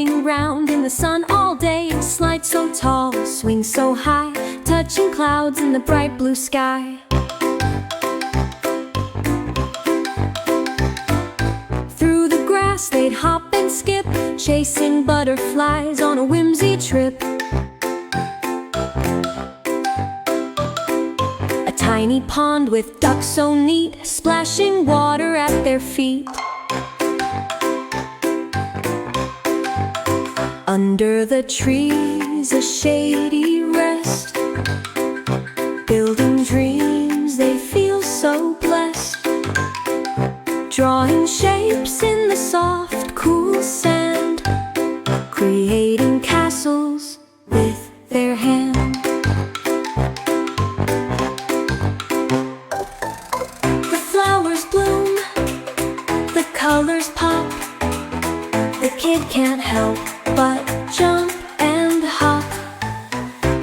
spinning round in the sun all day. Slide so tall, swing so high, touching clouds in the bright blue sky. Through the grass they'd hop and skip, chasing butterflies on a whimsy trip. A tiny pond with ducks so neat, splashing water at their feet. Under the trees a shady rest, building dreams they feel so blessed. Drawing shapes in the soft cool sand, creating castles with their hand. The flowers bloom, the colors pop, the kid can't help but jump and hop.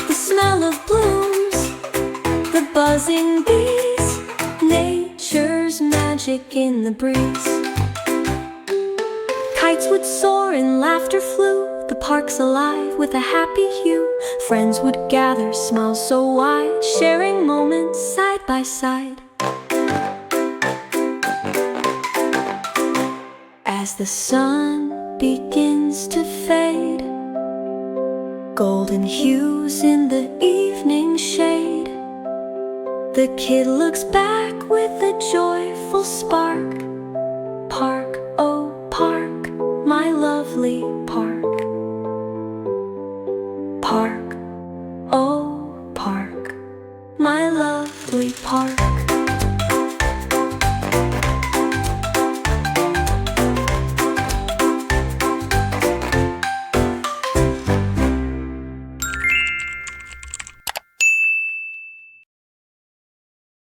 The smell of blooms, the buzzing bees, nature's magic in the breeze. Kites would soar and laughter flew, the park's alive with a happy hue. Friends would gather, smiles so wide, sharing moments side by side. As the sun begins to fade, golden hues in the evening shade, the kid looks back with a joyful spark. Park, oh park, my lovely park. Park, oh park, my lovely park.